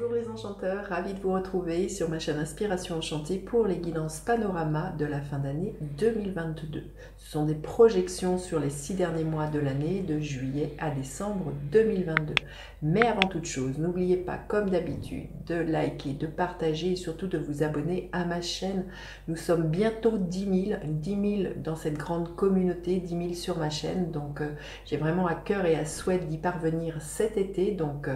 Bonjour les enchanteurs, ravi de vous retrouver sur ma chaîne Inspiration Enchantée pour les guidances panorama de la fin d'année 2022. Ce sont des projections sur les 6 derniers mois de l'année, de juillet à décembre 2022. Mais avant toute chose, n'oubliez pas, comme d'habitude, de liker, de partager et surtout de vous abonner à ma chaîne. Nous sommes bientôt 10 000 dans cette grande communauté, 10 000 sur ma chaîne. Donc j'ai vraiment à cœur et à souhait d'y parvenir cet été. Donc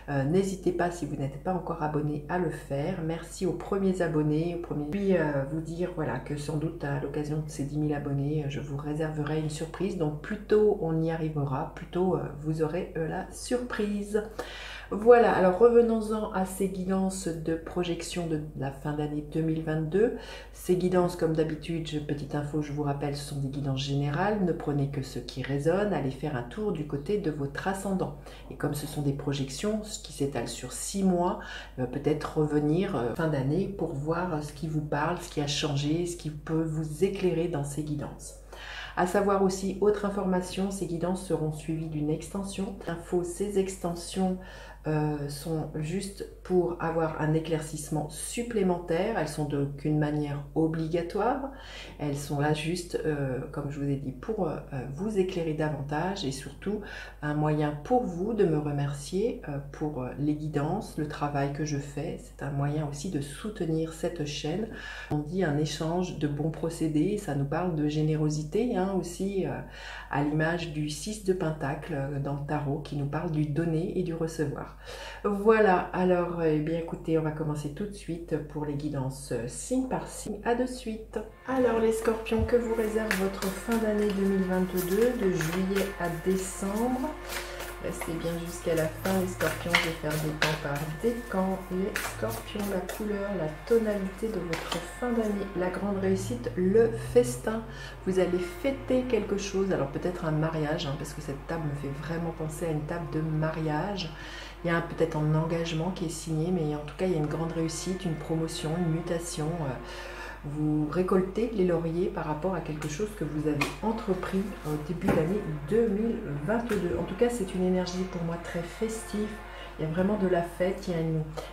n'hésitez pas, si vous n'êtes pas encore abonné, à le faire. Merci aux premiers abonnés. Puis vous dire voilà, que sans doute à l'occasion de ces 10 000 abonnés, je vous réserverai une surprise. Donc plus tôt on y arrivera, plus tôt vous aurez la surprise. Voilà, alors revenons-en à ces guidances de projection de la fin d'année 2022. Ces guidances, comme d'habitude, petite info, je vous rappelle, ce sont des guidances générales. Ne prenez que ce qui résonne, allez faire un tour du côté de votre ascendant. Et comme ce sont des projections, ce qui s'étale sur 6 mois, peut-être revenir fin d'année pour voir ce qui vous parle, ce qui a changé, ce qui peut vous éclairer dans ces guidances. À savoir aussi, autre information, ces guidances seront suivies d'une extension. Ces extensions sont juste pour avoir un éclaircissement supplémentaire. Elles sont d'aucune manière obligatoires. Elles sont là juste, comme je vous ai dit, pour vous éclairer davantage et surtout un moyen pour vous de me remercier pour les guidances, le travail que je fais. C'est un moyen aussi de soutenir cette chaîne. On dit un échange de bons procédés. Ça nous parle de générosité aussi, à l'image du 6 de Pentacle dans le tarot qui nous parle du donner et du recevoir. Voilà, alors eh bien écoutez, on va commencer tout de suite pour les guidances signe par signe. À de suite. Alors les scorpions, que vous réserve votre fin d'année 2022 de juillet à décembre? Restez bien jusqu'à la fin les scorpions, je vais faire décan par décan. Les scorpions, la couleur, la tonalité de votre fin d'année, la grande réussite, le festin. Vous allez fêter quelque chose, alors peut-être un mariage, parce que cette table me fait vraiment penser à une table de mariage. Il y a peut-être un engagement qui est signé, mais en tout cas il y a une grande réussite, une promotion, une mutation. Vous récoltez les lauriers par rapport à quelque chose que vous avez entrepris au début de l'année 2022. En tout cas, c'est une énergie pour moi très festive. Il y a vraiment de la fête, il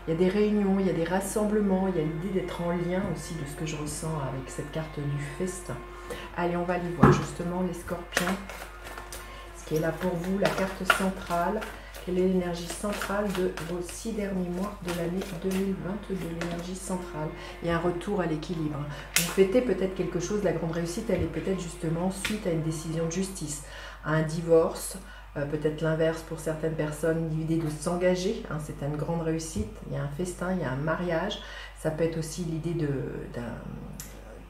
y a des réunions, il y a des rassemblements, il y a l'idée d'être en lien aussi de ce que je ressens avec cette carte du festin. Allez, on va aller voir justement les scorpions. Ce qui est là pour vous, la carte centrale. Quelle est l'énergie centrale de vos 6 derniers mois de l'année 2022, l'énergie centrale? Il y a un retour à l'équilibre. Vous fêtez peut-être quelque chose, la grande réussite, elle est peut-être justement suite à une décision de justice, à un divorce, peut-être l'inverse pour certaines personnes, l'idée de s'engager, c'est une grande réussite. Il y a un festin, il y a un mariage, ça peut être aussi l'idée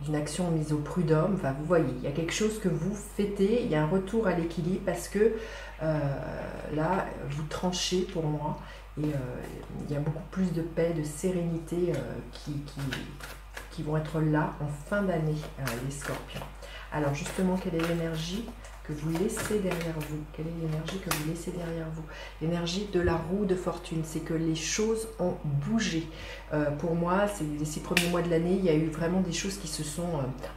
d'une action mise au prud'homme. Enfin, vous voyez, il y a quelque chose que vous fêtez, il y a un retour à l'équilibre parce que là, vous tranchez pour moi et il y a beaucoup plus de paix, de sérénité qui vont être là en fin d'année, les scorpions. Alors justement, quelle est l'énergie que vous laissez derrière vous? Quelle est l'énergie que vous laissez derrière vous? L'énergie de la roue de fortune, c'est que les choses ont bougé. Pour moi, c'est les 6 premiers mois de l'année, il y a eu vraiment des choses qui se sont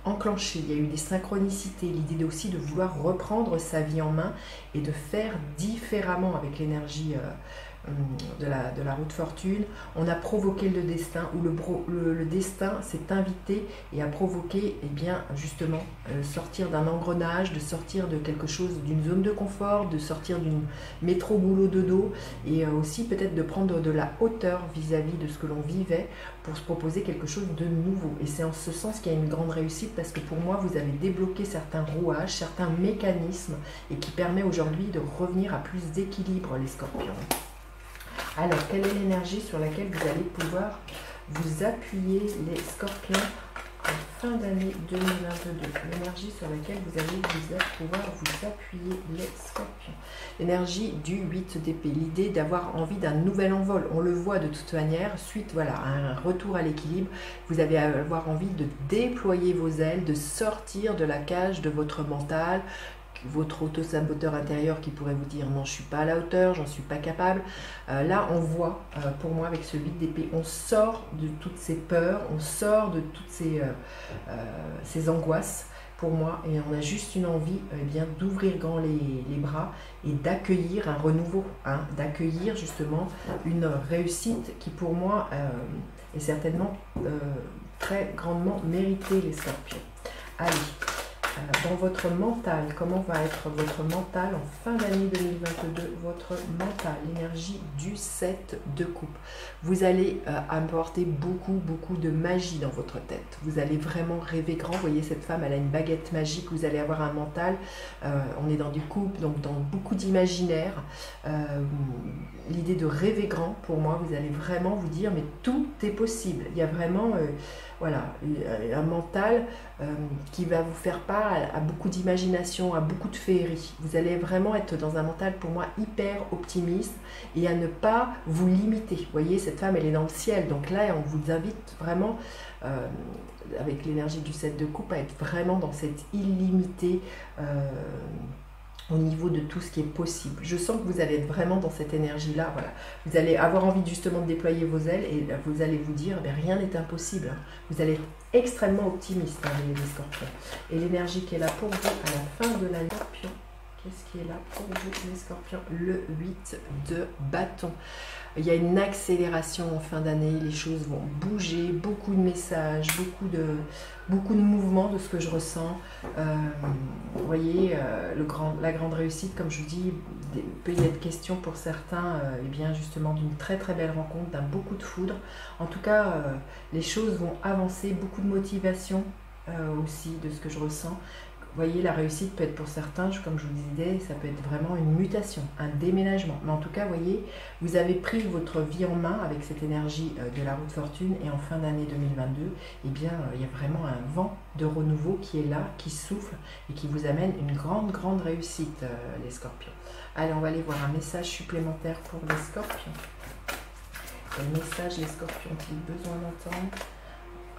enclenchées. Il y a eu des synchronicités, l'idée aussi de vouloir reprendre sa vie en main et de faire différemment avec l'énergie de la roue de fortune. On a provoqué le destin, ou le destin s'est invité et a provoqué, eh bien, justement, sortir d'un engrenage, de sortir de quelque chose, d'une zone de confort, de sortir d'une métro boulot dodo, et aussi peut-être de prendre de la hauteur vis-à-vis de ce que l'on vivait pour se proposer quelque chose de nouveau. Et c'est en ce sens qu'il y a une grande réussite, parce que pour moi, vous avez débloqué certains rouages, certains mécanismes, et qui permet aujourd'hui de revenir à plus d'équilibre, les scorpions. Alors, quelle est l'énergie sur laquelle vous allez pouvoir vous appuyer, les scorpions, en fin d'année 2022? L'énergie sur laquelle vous allez pouvoir vous appuyer, les scorpions. L'énergie du 8 d'épée, l'idée d'avoir envie d'un nouvel envol. On le voit de toute manière, suite voilà, à un retour à l'équilibre, vous allez avoir envie de déployer vos ailes, de sortir de la cage de votre mental, votre auto-saboteur intérieur qui pourrait vous dire non, je suis pas à la hauteur, j'en suis pas capable. Là on voit, pour moi avec ce 8 d'épée, on sort de toutes ces peurs, on sort de toutes ces angoisses pour moi, et on a juste une envie eh bien d'ouvrir grand les bras et d'accueillir un renouveau, hein, d'accueillir justement une réussite qui pour moi est certainement très grandement méritée, les scorpions. Allez, dans votre mental, comment va être votre mental en fin d'année 2022, votre mental, l'énergie du 7 de coupe. Vous allez apporter beaucoup de magie dans votre tête. Vous allez vraiment rêver grand. Vous voyez, cette femme, elle a une baguette magique. Vous allez avoir un mental, on est dans du couple, donc dans beaucoup d'imaginaire. L'idée de rêver grand, pour moi, vous allez vraiment vous dire, mais tout est possible. Il y a vraiment... voilà, un mental qui va vous faire part à beaucoup d'imagination, à beaucoup de féerie. Vous allez vraiment être dans un mental, pour moi, hyper optimiste et à ne pas vous limiter. Vous voyez, cette femme, elle est dans le ciel. Donc là, on vous invite vraiment, avec l'énergie du 7 de coupe, à être vraiment dans cette illimité au niveau de tout ce qui est possible. Je sens que vous allez être vraiment dans cette énergie-là. Voilà. Vous allez avoir envie justement de déployer vos ailes et vous allez vous dire, rien n'est impossible. Vous allez être extrêmement optimiste, hein, les scorpions. Et l'énergie qui est là pour vous à la fin de l'année, scorpion, qu'est-ce qui est là pour vous, les scorpions? Le 8 de bâton. Il y a une accélération en fin d'année, les choses vont bouger, beaucoup de messages, beaucoup de mouvements de ce que je ressens. Vous voyez, la grande réussite, comme je vous dis, il peut y être question pour certains, eh bien justement d'une très belle rencontre, d'un beaucoup de foudre. En tout cas, les choses vont avancer, beaucoup de motivation aussi de ce que je ressens. Vous voyez, la réussite peut être pour certains, comme je vous disais, ça peut être vraiment une mutation, un déménagement. Mais en tout cas, vous voyez, vous avez pris votre vie en main avec cette énergie de la roue de fortune. Et en fin d'année 2022, eh bien, il y a vraiment un vent de renouveau qui est là, qui souffle et qui vous amène une grande réussite, les scorpions. Allez, on va aller voir un message supplémentaire pour les scorpions. Quel message les scorpions ont-ils besoin d'entendre?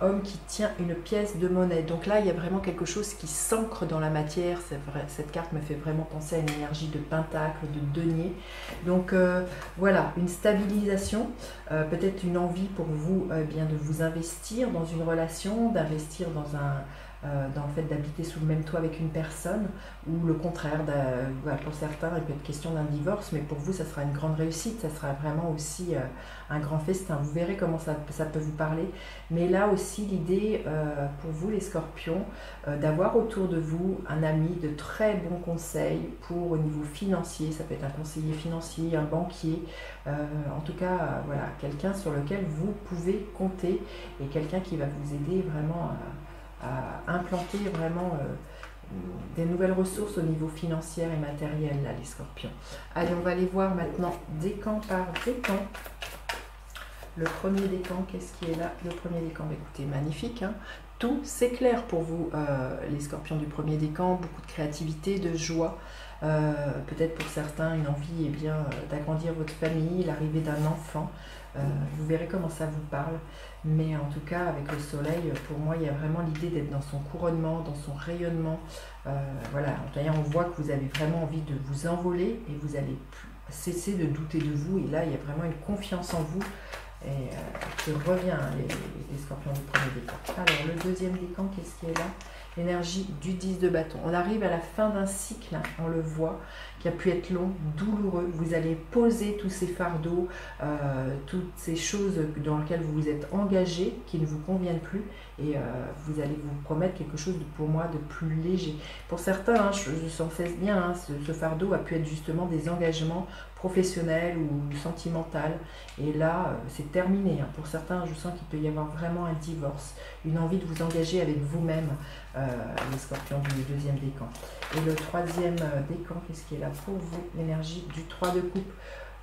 Homme qui tient une pièce de monnaie. Donc là, il y a vraiment quelque chose qui s'ancre dans la matière. C'est vrai, cette carte me fait vraiment penser à une énergie de pentacle, de denier. Donc voilà, une stabilisation, peut-être une envie pour vous bien de vous investir dans une relation, d'investir dans dans le fait d'habiter sous le même toit avec une personne, ou le contraire, voilà, pour certains il peut être question d'un divorce, mais pour vous ça sera une grande réussite, ça sera vraiment aussi un grand festin. Vous verrez comment ça peut vous parler, mais là aussi l'idée pour vous les scorpions, d'avoir autour de vous un ami de très bons conseils pour au niveau financier, ça peut être un conseiller financier, un banquier, en tout cas voilà, quelqu'un sur lequel vous pouvez compter et quelqu'un qui va vous aider vraiment à implanter vraiment des nouvelles ressources au niveau financier et matériel, là, les scorpions. Allez, on va aller voir maintenant décan par décan. Le premier décan, qu'est-ce qui est là? Le premier décan, écoutez, magnifique, hein, tout s'éclaire pour vous, les scorpions du premier décan, beaucoup de créativité, de joie, peut-être pour certains une envie bien d'agrandir votre famille, l'arrivée d'un enfant. Vous verrez comment ça vous parle, mais en tout cas avec le soleil, pour moi il y a vraiment l'idée d'être dans son couronnement, dans son rayonnement. Voilà, on voit que vous avez vraiment envie de vous envoler et vous allez cesser de douter de vous, et là il y a vraiment une confiance en vous et qui revient, hein, les scorpions du premier décan. Alors le deuxième décan, qu'est-ce qui est là? L'énergie du 10 de bâton. On arrive à la fin d'un cycle, hein, on le voit, qui a pu être long, douloureux. Vous allez poser tous ces fardeaux, toutes ces choses dans lesquelles vous vous êtes engagé, qui ne vous conviennent plus, et vous allez vous promettre quelque chose pour moi de plus léger. Pour certains, hein, je sens bien, hein, ce fardeau a pu être justement des engagements professionnels ou sentimentaux, et là c'est terminé, hein. Pour certains, je sens qu'il peut y avoir vraiment un divorce, une envie de vous engager avec vous-même, les scorpions du deuxième décan. Et le troisième décan, qu'est-ce qui est là pour vous? L'énergie du 3 de coupe.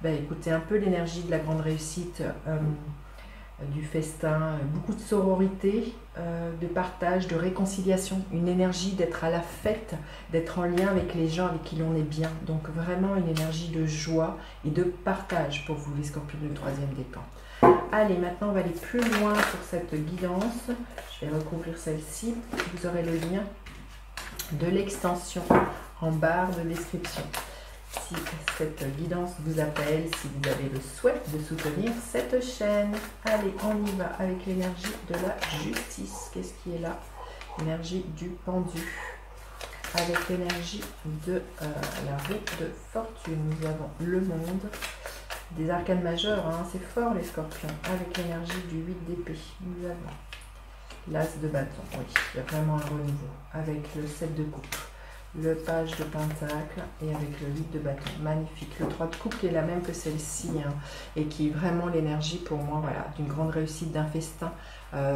Ben, écoutez, un peu l'énergie de la grande réussite, du festin, beaucoup de sororité, de partage, de réconciliation, une énergie d'être à la fête, d'être en lien avec les gens avec qui l'on est bien. Donc vraiment une énergie de joie et de partage pour vous les scorpions du troisième décan. Allez, maintenant on va aller plus loin sur cette guidance. Je vais recouvrir celle-ci. Vous aurez le lien de l'extension en barre de description. Si cette guidance vous appelle, si vous avez le souhait de soutenir cette chaîne. Allez, on y va avec l'énergie de la justice. Qu'est-ce qui est là? L'énergie du pendu. avec l'énergie de la roue de fortune. Nous avons le monde, des arcanes majeures, hein, c'est fort les scorpions, avec l'énergie du 8 d'épée. Nous avons l'as de bâton, oui, il y a vraiment un renouveau, avec le 7 de coupe, le page de pentacle et avec le 8 de bâton. Magnifique. Le 3 de coupe qui est la même que celle-ci, hein, et qui est vraiment l'énergie pour moi, voilà, d'une grande réussite, d'un festin.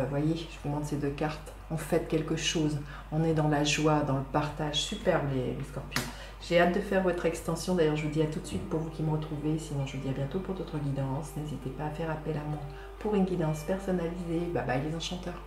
Voyez, je vous montre ces deux cartes. On fête quelque chose, on est dans la joie, dans le partage. Superbe les scorpions. J'ai hâte de faire votre extension. D'ailleurs, je vous dis à tout de suite pour vous qui me retrouvez. Sinon, je vous dis à bientôt pour d'autres guidances. N'hésitez pas à faire appel à moi pour une guidance personnalisée. Bye bye les enchanteurs.